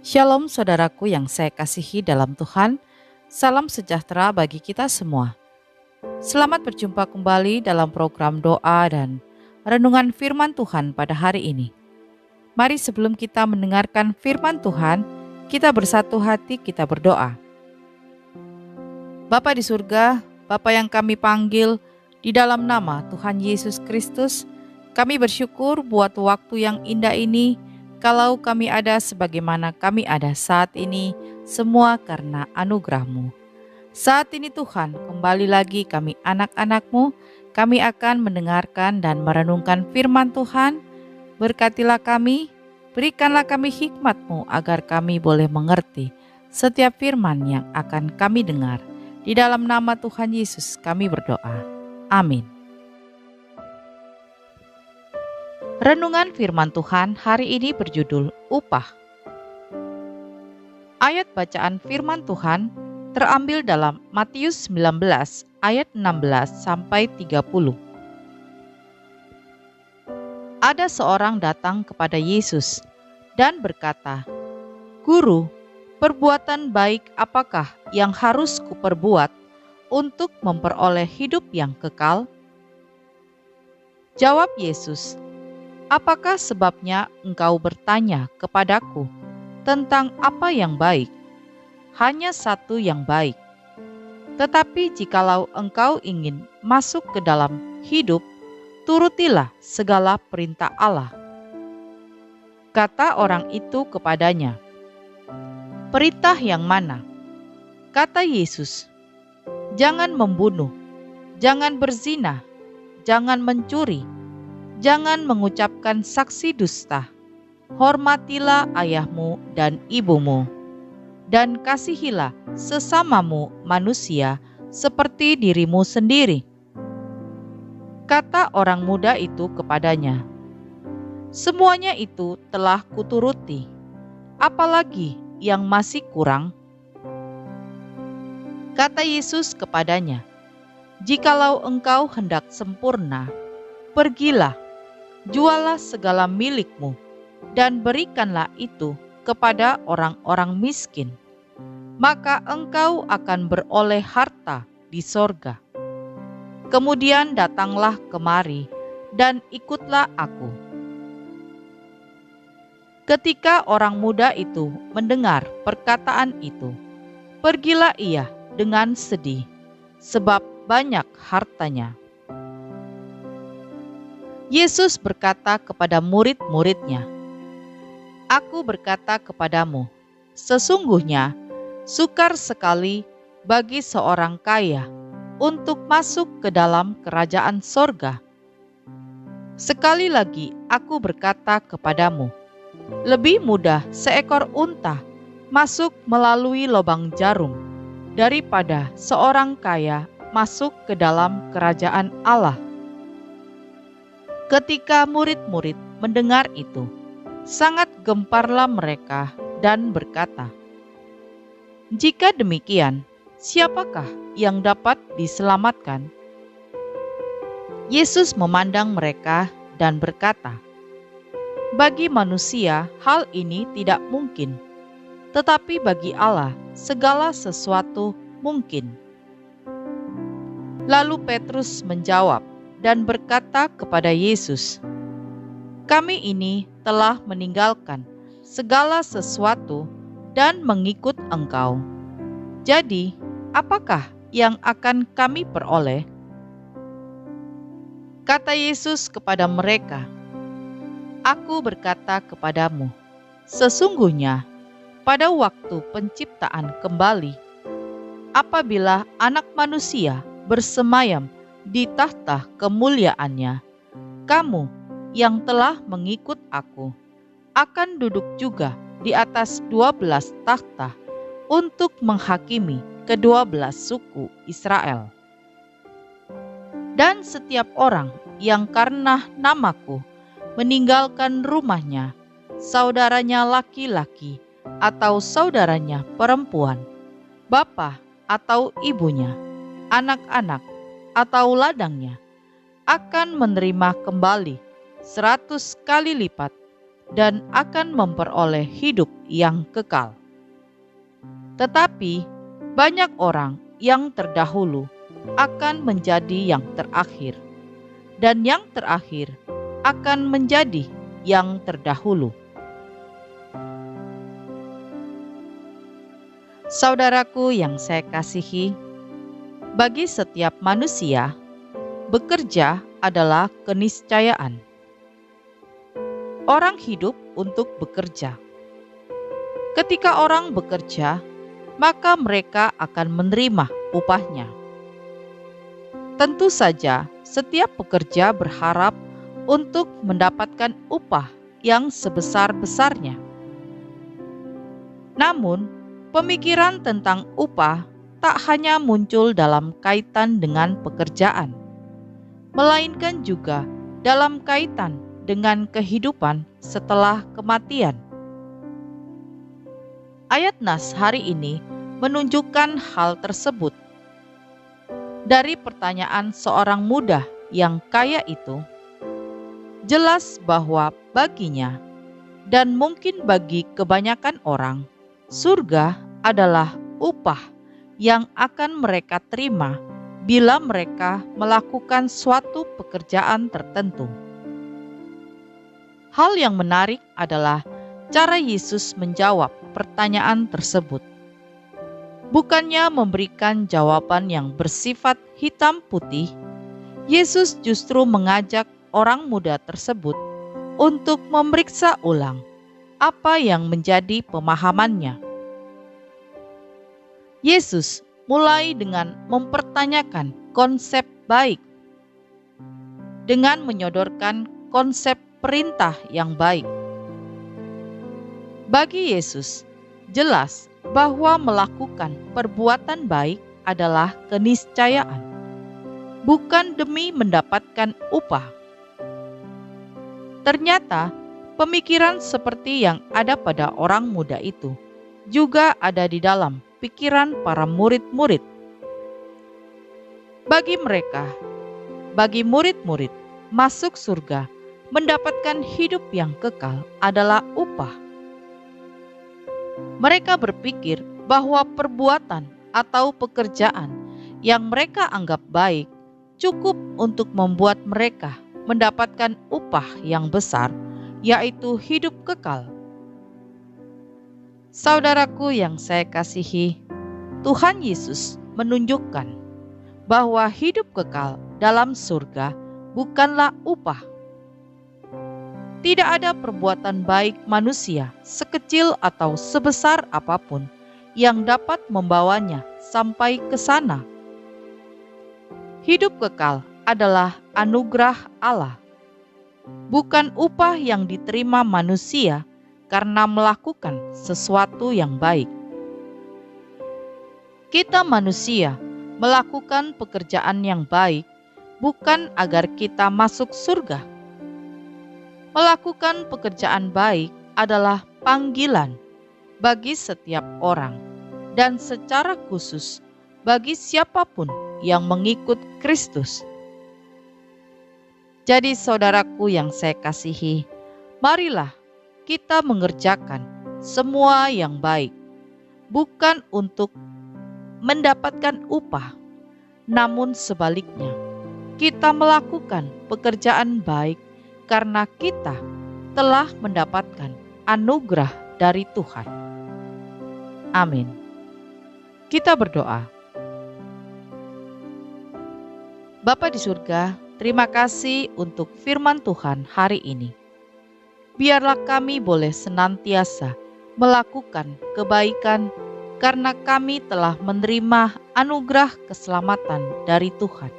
Shalom saudaraku yang saya kasihi dalam Tuhan, salam sejahtera bagi kita semua. Selamat berjumpa kembali dalam program doa dan renungan firman Tuhan pada hari ini. Mari sebelum kita mendengarkan firman Tuhan, kita bersatu hati, kita berdoa. Bapa di surga, Bapa yang kami panggil di dalam nama Tuhan Yesus Kristus, kami bersyukur buat waktu yang indah ini. Kalau kami ada sebagaimana kami ada saat ini, semua karena anugerah-Mu. Saat ini Tuhan, kembali lagi kami anak-anak-Mu, kami akan mendengarkan dan merenungkan firman Tuhan. Berkatilah kami, berikanlah kami hikmat-Mu agar kami boleh mengerti setiap firman yang akan kami dengar. Di dalam nama Tuhan Yesus kami berdoa. Amin. Renungan firman Tuhan hari ini berjudul Upah. Ayat bacaan firman Tuhan terambil dalam Matius 19 ayat 16 sampai 30. Ada seorang datang kepada Yesus dan berkata, "Guru, perbuatan baik apakah yang harus kuperbuat untuk memperoleh hidup yang kekal?" Jawab Yesus, "Apakah sebabnya engkau bertanya kepadaku tentang apa yang baik? Hanya satu yang baik. Tetapi jikalau engkau ingin masuk ke dalam hidup, turutilah segala perintah Allah." Kata orang itu kepadanya, "Perintah yang mana?" Kata Yesus, "Jangan membunuh, jangan berzina, jangan mencuri, jangan mengucapkan saksi dusta, hormatilah ayahmu dan ibumu, dan kasihilah sesamamu manusia seperti dirimu sendiri." Kata orang muda itu kepadanya, "Semuanya itu telah kuturuti, apalagi yang masih kurang?" Kata Yesus kepadanya, "Jikalau engkau hendak sempurna, pergilah, jualah segala milikmu, dan berikanlah itu kepada orang-orang miskin. Maka engkau akan beroleh harta di sorga. Kemudian datanglah kemari, dan ikutlah aku." Ketika orang muda itu mendengar perkataan itu, pergilah ia dengan sedih, sebab banyak hartanya. Yesus berkata kepada murid-muridnya, "Aku berkata kepadamu, sesungguhnya sukar sekali bagi seorang kaya untuk masuk ke dalam kerajaan sorga. Sekali lagi aku berkata kepadamu, lebih mudah seekor unta masuk melalui lubang jarum daripada seorang kaya masuk ke dalam kerajaan Allah." Ketika murid-murid mendengar itu, sangat gemparlah mereka dan berkata, "Jika demikian, siapakah yang dapat diselamatkan?" Yesus memandang mereka dan berkata, "Bagi manusia hal ini tidak mungkin, tetapi bagi Allah segala sesuatu mungkin." Lalu Petrus menjawab dan berkata kepada Yesus, "Kami ini telah meninggalkan segala sesuatu dan mengikut Engkau. Jadi, apakah yang akan kami peroleh?" Kata Yesus kepada mereka, "Aku berkata kepadamu, sesungguhnya pada waktu penciptaan kembali, apabila Anak Manusia bersemayam di tahta kemuliaannya, kamu yang telah mengikut aku akan duduk juga di atas 12 takhta untuk menghakimi ke-12 suku Israel. Dan setiap orang yang karena namaku meninggalkan rumahnya, saudaranya laki-laki atau saudaranya perempuan, bapa atau ibunya, anak-anak atau ladangnya, akan menerima kembali 100 kali lipat dan akan memperoleh hidup yang kekal. Tetapi banyak orang yang terdahulu akan menjadi yang terakhir, dan yang terakhir akan menjadi yang terdahulu. Saudaraku yang saya kasihi, bagi setiap manusia, bekerja adalah keniscayaan. Orang hidup untuk bekerja. Ketika orang bekerja, maka mereka akan menerima upahnya. Tentu saja, setiap pekerja berharap untuk mendapatkan upah yang sebesar-besarnya. Namun, pemikiran tentang upah tak hanya muncul dalam kaitan dengan pekerjaan, melainkan juga dalam kaitan dengan kehidupan setelah kematian. Ayat nas hari ini menunjukkan hal tersebut. Dari pertanyaan seorang muda yang kaya itu, jelas bahwa baginya dan mungkin bagi kebanyakan orang, surga adalah upah yang akan mereka terima bila mereka melakukan suatu pekerjaan tertentu. Hal yang menarik adalah cara Yesus menjawab pertanyaan tersebut. Bukannya memberikan jawaban yang bersifat hitam putih, Yesus justru mengajak orang muda tersebut untuk memeriksa ulang apa yang menjadi pemahamannya. Yesus mulai dengan mempertanyakan konsep baik, dengan menyodorkan konsep perintah yang baik. Bagi Yesus, jelas bahwa melakukan perbuatan baik adalah keniscayaan, bukan demi mendapatkan upah. Ternyata, pemikiran seperti yang ada pada orang muda itu juga ada di dalam pikiran para murid-murid. Bagi murid-murid, masuk surga, mendapatkan hidup yang kekal adalah upah. Mereka berpikir bahwa perbuatan atau pekerjaan yang mereka anggap baik cukup untuk membuat mereka mendapatkan upah yang besar, yaitu hidup kekal. Saudaraku yang saya kasihi, Tuhan Yesus menunjukkan bahwa hidup kekal dalam surga bukanlah upah. Tidak ada perbuatan baik manusia sekecil atau sebesar apapun yang dapat membawanya sampai ke sana. Hidup kekal adalah anugerah Allah, bukan upah yang diterima manusia karena melakukan sesuatu yang baik. Kita manusia melakukan pekerjaan yang baik bukan agar kita masuk surga. Melakukan pekerjaan baik adalah panggilan bagi setiap orang dan secara khusus bagi siapapun yang mengikut Kristus. Jadi saudaraku yang saya kasihi, marilah kita mengerjakan semua yang baik, bukan untuk mendapatkan upah, namun sebaliknya, kita melakukan pekerjaan baik karena kita telah mendapatkan anugerah dari Tuhan. Amin. Kita berdoa. Bapa di surga, terima kasih untuk firman Tuhan hari ini. Biarlah kami boleh senantiasa melakukan kebaikan karena kami telah menerima anugerah keselamatan dari Tuhan.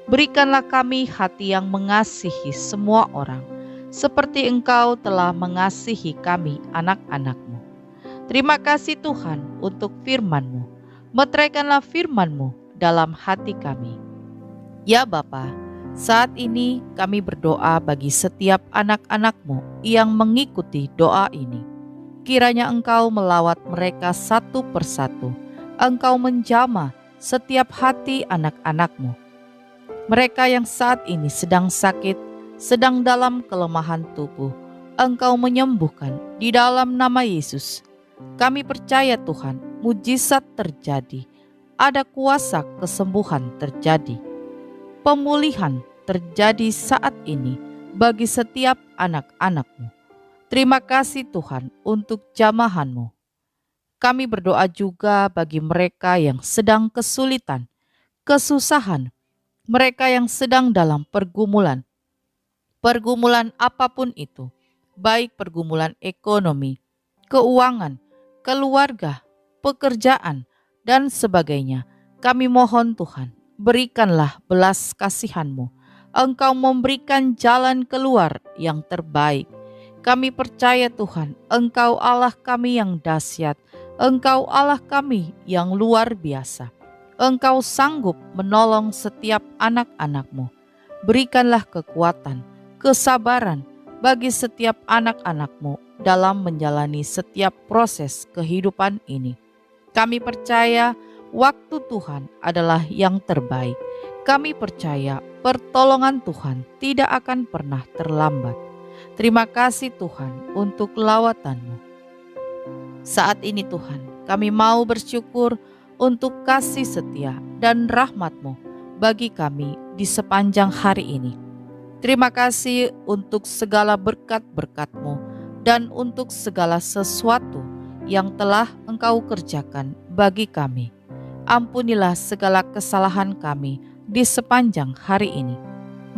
Berikanlah kami hati yang mengasihi semua orang, seperti Engkau telah mengasihi kami anak-anak-Mu. Terima kasih Tuhan untuk firman-Mu. Meteraikanlah firman-Mu dalam hati kami. Ya Bapa, saat ini kami berdoa bagi setiap anak-anak-Mu yang mengikuti doa ini. Kiranya Engkau melawat mereka satu persatu. Engkau menjamah setiap hati anak-anak-Mu. Mereka yang saat ini sedang sakit, sedang dalam kelemahan tubuh, Engkau menyembuhkan di dalam nama Yesus. Kami percaya Tuhan, mujizat terjadi. Ada kuasa kesembuhan terjadi. Pemulihan terjadi saat ini bagi setiap anak-anak-Mu. Terima kasih Tuhan untuk jamahan-Mu. Kami berdoa juga bagi mereka yang sedang kesulitan, kesusahan, mereka yang sedang dalam pergumulan apapun itu, baik pergumulan ekonomi, keuangan, keluarga, pekerjaan, dan sebagainya. Kami mohon Tuhan, berikanlah belas kasihan-Mu. Engkau memberikan jalan keluar yang terbaik. Kami percaya Tuhan, Engkau Allah kami yang dahsyat. Engkau Allah kami yang luar biasa. Engkau sanggup menolong setiap anak-anak-Mu. Berikanlah kekuatan, kesabaran bagi setiap anak-anak-Mu dalam menjalani setiap proses kehidupan ini. Kami percaya waktu Tuhan adalah yang terbaik. Kami percaya pertolongan Tuhan tidak akan pernah terlambat. Terima kasih Tuhan untuk lawatan-Mu. Saat ini Tuhan, kami mau bersyukur untuk kasih setia dan rahmat-Mu bagi kami di sepanjang hari ini. Terima kasih untuk segala berkat-berkat-Mu dan untuk segala sesuatu yang telah Engkau kerjakan bagi kami. Ampunilah segala kesalahan kami di sepanjang hari ini,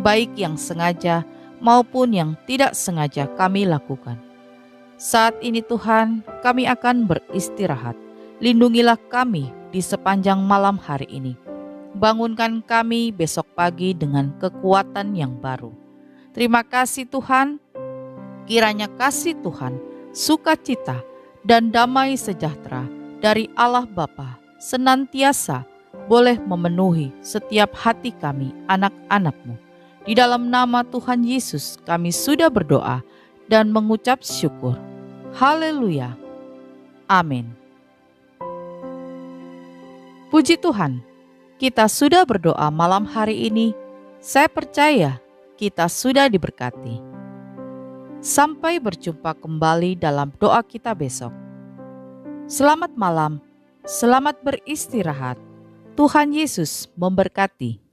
baik yang sengaja maupun yang tidak sengaja kami lakukan. Saat ini Tuhan, kami akan beristirahat. Lindungilah kami di sepanjang malam hari ini. Bangunkan kami besok pagi dengan kekuatan yang baru. Terima kasih Tuhan, kiranya kasih Tuhan, sukacita, dan damai sejahtera dari Allah Bapa senantiasa boleh memenuhi setiap hati kami anak-anak-Mu. Di dalam nama Tuhan Yesus kami sudah berdoa dan mengucap syukur. Haleluya. Amin. Puji Tuhan, kita sudah berdoa malam hari ini. Saya percaya kita sudah diberkati. Sampai berjumpa kembali dalam doa kita besok. Selamat malam, selamat beristirahat. Tuhan Yesus memberkati.